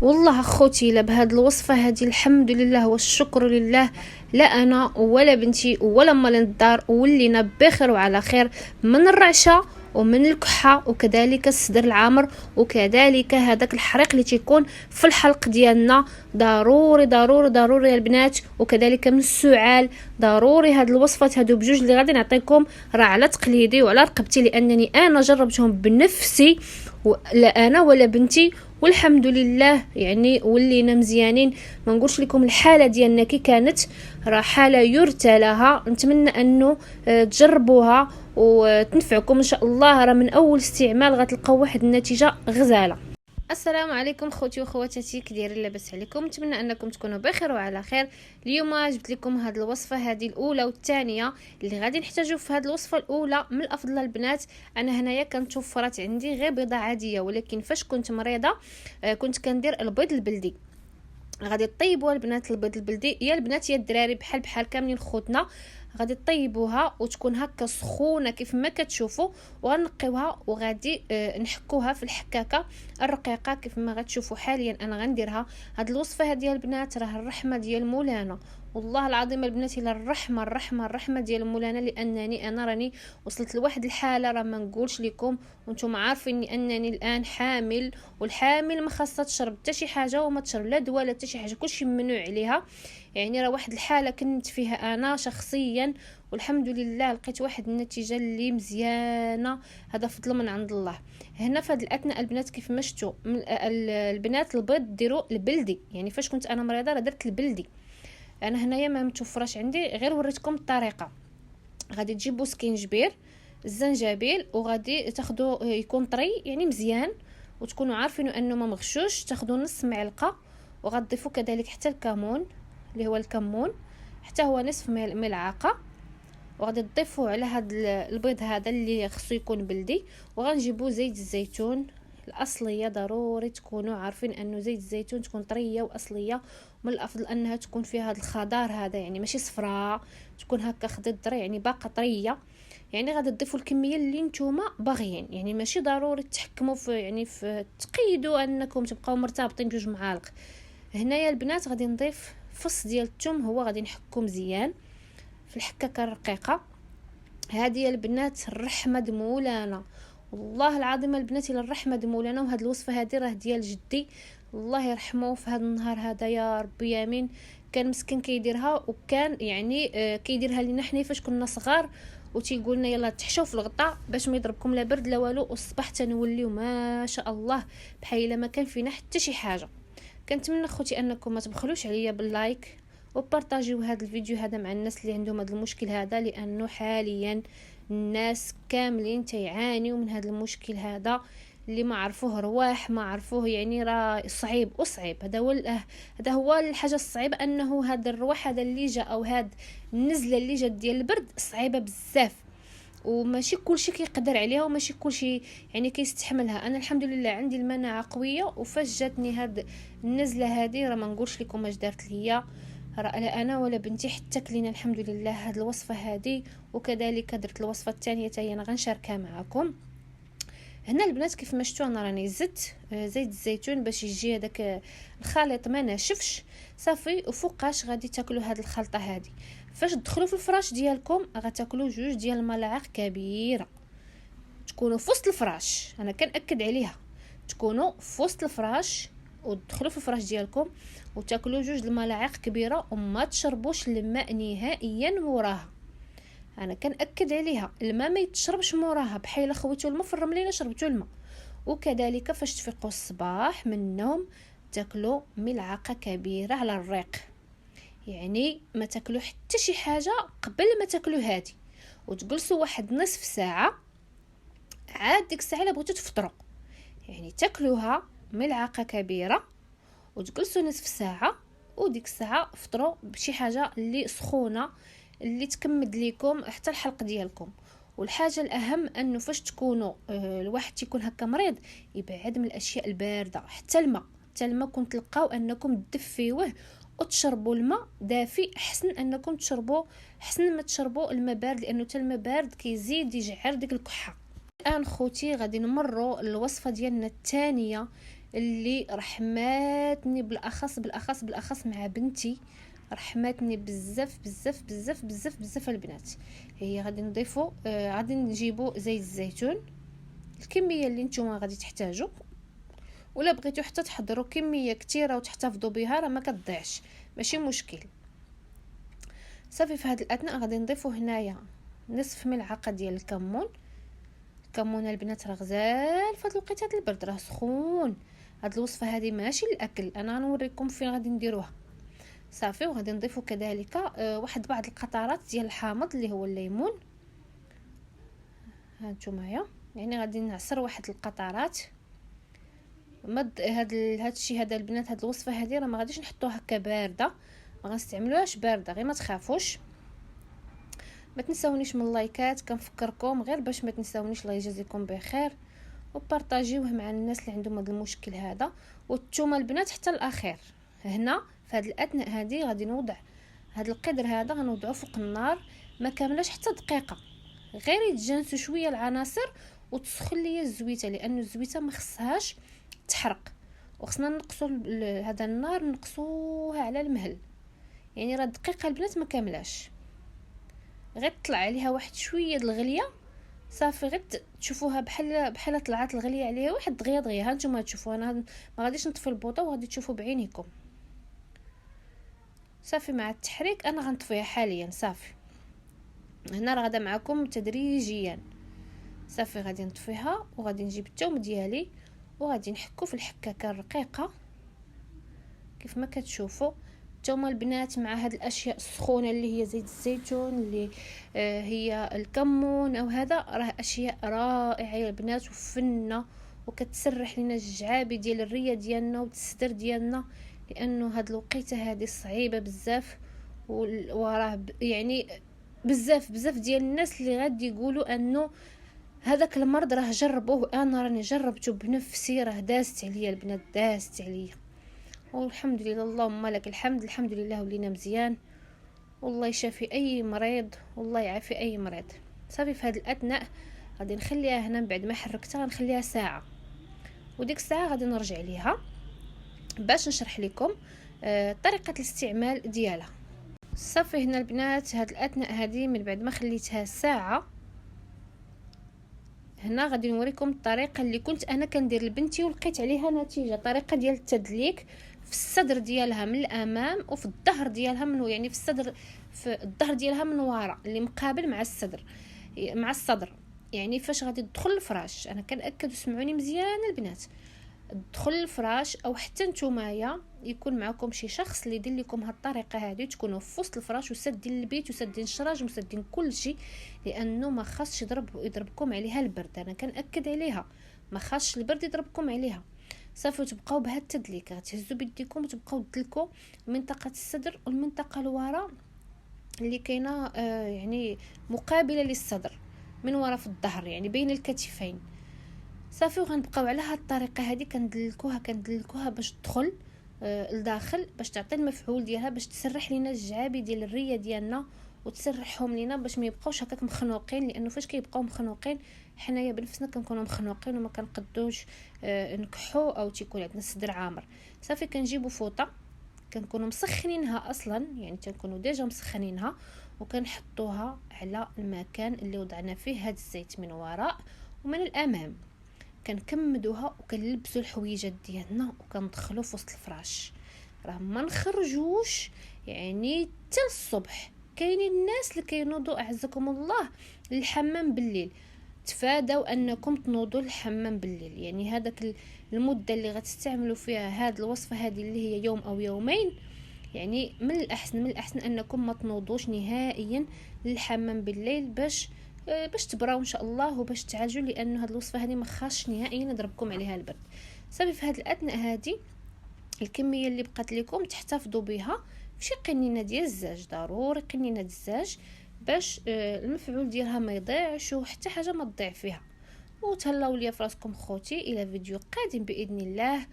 والله اخوتي لا بهاد الوصفه هذه الحمد لله والشكر لله، لا انا ولا بنتي ولا مال الدار ولينا بخير وعلى خير من الرعشه ومن الكحه وكذلك الصدر العامر وكذلك هذاك الحريق اللي تيكون في الحلق ديالنا. ضروري ضروري ضروري يا البنات، وكذلك من السعال ضروري هاد الوصفات هادو بجوج اللي غادي نعطيكم راه على تقليدي وعلى رقبتي، لانني انا جربتهم بنفسي لا انا ولا بنتي والحمد لله يعني ولينا مزيانين. ما نقولش لكم الحاله ديالنا كي كانت، راه حاله يرثى لها. نتمنى انه تجربوها وتنفعكم ان شاء الله، راه من اول استعمال غتلقاو واحد النتيجه غزاله. السلام عليكم خوتي وخواتاتي، كي دايرين؟ لاباس عليكم؟ نتمنى انكم تكونوا بخير وعلى خير. اليوم جبت لكم هذه الوصفه، هذه الاولى والثانيه اللي غادي نحتاجوا. في هذه الوصفه الاولى من الافضل البنات، انا هنايا كانت توفرت عندي غير بيضه عاديه، ولكن فاش كنت مريضه كنت كندير البيض البلدي. غادي طيبوا البنات البيض البلدي، يا البنات يا الدراري بحال كاملين خوتنا، غادي طيبوها وتكون هكا سخونه كيف ما كتشوفوا، وغنقيوها وغادي نحكوها في الحكاكه الرقيقه كيف ما غتشوفوا حاليا انا غنديرها. هاد الوصفه هذه البنات راه الرحمه ديال مولانا، والله العظيم البنات الى الرحمه ديال مولانا، لانني انا راني وصلت لواحد الحاله راه ما نقولش لكم، وانتم عارفين انني الان حامل، والحامل ما خاصها تشرب حتى شي حاجه وما تشرب لا دواء لا حتى شي حاجه، كلشي ممنوع عليها. يعني راه واحد الحاله كنت فيها انا شخصيا، والحمد لله لقيت واحد النتيجه اللي مزيانه، هذا فضل من عند الله. هنا في هذه الاثناء البنات كيف ما شفتوا البنات البيض ديروا البلدي، يعني فاش كنت انا مريضه راه درت البلدي. انا هنايا ما متوفرش عندي، غير وريتكم الطريقه. غادي تجيبوا سكينجبير، الزنجبيل، وغادي تاخذوا يكون طري يعني مزيان، وتكونوا عارفين انه ما مغشوش. تاخذوا نص معلقه، وغتضيفوا كذلك حتى الكمون اللي هو الكمون، حتى هو نصف ملعقه، وغادي تضيفوا على هذا البيض هذا اللي خصو يكون بلدي. وغنجيبوا زيت الزيتون الاصليه، ضروري تكونوا عارفين انه زيت الزيتون تكون طريه واصليه، من الافضل انها تكون فيها هذا الخضار هذا، يعني ماشي صفراء، تكون هكا خضر يعني باقه طريه. يعني غادي تضيفوا الكميه اللي نتوما باغيين، يعني ماشي ضروري تحكموا في يعني في تقيدوا انكم تبقاو مرتبطين بجوج معالق. هنايا البنات غادي نضيف فص ديال الثوم، هو غادي نحكو مزيان في الحكاكه الرقيقه هذه البنات. الرحمه د مولانا، والله العظيم البنات الى الرحمه د مولانا. وهاد الوصفه هذه راه ديال جدي الله يرحمه، في هذا النهار هذا يا ربي يامين كان مسكين كيديرها، وكان يعني كيديرها لينا حنا فاش كنا صغار، وتيقول لنا يلا تحشوا في الغطاء باش ما يضربكم لا برد لا والو، والصباح تنوليو ما شاء الله بحال ما كان فينا حتى شي حاجه. كنتمنى اخوتي انكم ما تبخلوش عليا باللايك وبارطاجيو هذا الفيديو هذا مع الناس اللي عندهم هذا المشكل هذا، لانه حاليا الناس كاملين تيعانيوا من هذا المشكل هذا، اللي ما عرفوه رواح ما عرفوه، يعني راه صعيب وصعيب. هذا هو الحاجه الصعيبه، انه هذا الرواح هذا اللي جا او هذا النزله اللي جات ديال البرد صعيبه بزاف، وماشي كلشي كيقدر عليها وماشي كلشي يعني كيستحملها. انا الحمد لله عندي المناعه قويه، وفاش جاتني هاد النزله هذه راه ما نقولش لكم اش دارت ليا، راه لا انا ولا بنتي حتى كلينا الحمد لله هاد الوصفه هذه، وكذلك درت الوصفه الثانيه حتى انا غنشاركها معكم. هنا البنات كيف ما شفتوا انا راني زدت زيت الزيتون باش يجي هذاك الخليط ما ناشفش صافي. وفوقاش غادي تاكلوا هاد الخلطه هذه. فاش تدخلوا في الفراش ديالكم غتاكلوا جوج ديال الملاعق كبيره، تكونوا في وسط الفراش، انا كنأكد عليها تكونوا في وسط الفراش، وتدخلوا في الفراش ديالكم وتاكلوا جوج الملاعق كبيره، وما تشربوش الماء نهائيا موراها. انا كنأكد عليها الماء ما يتشربش موراها، بحال خويتوا الماء في الرمليله شربتوا الماء. وكذلك فاش تفيقوا الصباح من النوم تاكلوا ملعقه كبيره على الريق، يعني ما تاكلوا حتى شي حاجه قبل ما تاكلوا هذه، وتجلسوا واحد نصف ساعه، عاد ديك الساعه الا بغيتوا تفطروا يعني تاكلوها ملعقه كبيره وتجلسوا نصف ساعه، وديك الساعه فطروا بشي حاجه اللي سخونه اللي تكمد ليكم حتى الحلق ديالكم. والحاجه الاهم انه فاش تكونوا الواحد تيكون هكا مريض يبعد من الاشياء البارده، حتى الماء كنت تلقاو انكم تدفيوه وتشربوا الماء دافي، احسن انكم تشربوا، احسن ما تشربوا الماء بارد، لانه حتى الماء بارد كيزيد يجعر ديك الكحه. الان خوتي غادي نمروا الوصفه ديالنا الثانيه اللي رحماتني بالاخص مع بنتي، رحماتني بزاف بزاف بزاف بزاف بزاف البنات. هي غادي نضيفوا غادي نجيبوا زيت الزيتون الكميه اللي نتوما غادي تحتاجوا، ولا بغيتوا حتى تحضروا كميه كثيره وتحتفظوا بها راه ما كتضيعش، ماشي مشكل. صافي في هذا الاثناء غادي نضيفوا هنايا نصف ملعقه ديال الكمون. الكمون البنات راه غزال في هذا الوقيته ديال البرد، راه سخون. هاد الوصفه هذه ماشي للاكل، انا غنوريكم فين غادي نديروها. صافي وغادي نضيفوا كذلك واحد بعض القطرات ديال الحامض اللي هو الليمون. هانتوما يعني غادي نعصر واحد القطرات. هذا الشيء هذا البنات، هاد الوصفه هذه راه ما غاديش نحطوها هكا بارده، ما غنستعملوهاش بارده، غير ما تخافوش. ما تنساونيش من اللايكات، كنفكركم غير باش ما تنساونيش. الله يجازيكم بخير، وبارطاجيوه مع الناس اللي عندهم هذا المشكل هذا. والثومه البنات حتى الاخير. هنا في هذه الاثناء هذه غادي نوضع هذا القدر هذا، غنوضعه فوق النار ما كاملاش حتى دقيقه، غير يتجانسوا شويه العناصر وتسخن ليا الزويته، لانه الزويته ما خصهاش تحرق، وخصنا نقصوا هذا النار نقصوها على المهل. يعني راه دقيقه البنات ما كاملاش، غير طلع عليها واحد شويه د الغليه. صافي غير تشوفوها بحال طلعت الغليه عليها واحد دغيا. ها نتوما تشوفوا، انا ما غاديش نطفي البوطه وغادي تشوفوا بعينيكم. صافي مع التحريك انا غنطفيها حاليا. صافي هنا راه غادا معكم تدريجيا. صافي غادي نطفيها وغادي نجيب الثوم ديالي وغادي نحكو في الحكاكه الرقيقه كيف ما كتشوفوا. الثوم البنات مع هاد الاشياء السخونه اللي هي زيت الزيتون، اللي هي الكمون او هذا، راه اشياء رائعه يا البنات وفنه، وكتسرح لنا الجعابي ديال الريه ديالنا والصدر ديالنا، لانه هاد الوقيته هذه صعيبه بزاف. وراه يعني بزاف ديال الناس اللي غادي يقولوا انه هذاك المرض راه جربوه، انا راني جربته بنفسي، راه دازت عليا البنات، دازت عليا، والحمد لله. اللهم لك الحمد، الحمد لله ولينا مزيان، والله يشافي اي مريض، والله يعافي اي مريض. صافي في هذا الاثناء غادي نخليها هنا، من بعد ما حركتها غنخليها ساعه، وديك الساعه غادي نرجع ليها باش نشرح لكم طريقه الاستعمال ديالها. صافي هنا البنات هاد الاثناء هذه من بعد ما خليتها ساعه، هنا غادي نوريكم الطريقه اللي كنت انا كندير لبنتي ولقيت عليها نتيجه. طريقه ديال التدليك في الصدر ديالها من الامام، وفي الظهر ديالها من، يعني في الصدر، في الظهر ديالها من وراء اللي مقابل مع الصدر. يعني فاش غادي تدخل الفراش، انا كنأكد وسمعوني مزيان البنات، تدخل الفراش او حتى نتومايا يكون معكم شي شخص اللي يدير لكم هاد الطريقه هذه، تكونوا في وسط الفراش وسادين البيت وسادين الشراج وسادين كل شيء، لانه ما خاصش يضربكم عليها البرد. انا كنأكد عليها ما خاصش البرد يضربكم عليها. صافي تبقاو بهاد التدليك، غتهزوا بيديكم وتبقاو تدلكوا منطقه الصدر والمنطقه الوراء اللي كاينه يعني مقابله للصدر من وراء في الظهر، يعني بين الكتفين. صافي وغنبقاو على هاد الطريقه هذه كندلكوها باش تدخل لداخل، باش تعطي المفعول ديالها، باش تسرح لينا الجعابي ديال الريه ديالنا وتسرحهم لينا باش ما يبقاوش هكاك مخنوقين، لانه فاش كيبقاو مخنوقين حنايا بنفسنا كنكونوا مخنوقين وما كنقدوش نكحوا او تيكون عندنا الصدر عامر. صافي كنجيبوا فوطه كنكونوا مسخنينها اصلا، يعني تنكونوا ديجا مسخنينها، وكنحطوها على المكان اللي وضعنا فيه هاد الزيت من وراء ومن الامام. كنكمدوها وكنلبسوا الحويجات ديالنا وكندخلوا في وسط الفراش، راه ما نخرجوش يعني حتى الصبح. كاينين الناس اللي كينوضوا اعزكم الله للحمام بالليل، تفادوا انكم تنوضوا للحمام بالليل. يعني هذاك المده اللي غتستعملوا فيها هذه الوصفه هذه اللي هي يوم او يومين، يعني من الاحسن انكم ما تنوضوش نهائيا للحمام بالليل باش تبراو ان شاء الله وباش تعالجوا، لانه هذه الوصفه هذه ما خاصش نهائيا نضربكم عليها البرد. صافي في هذه الاثناء هذه الكميه اللي بقات لكم تحتفظوا بها في شي قنينه ديال الزاج، ضروري قنينه الزاج باش المفعول ديالها ما يضيعش وحتى حاجه ما تضيع فيها. وتهلاو ليا فراسكم خوتي، الى فيديو قادم باذن الله.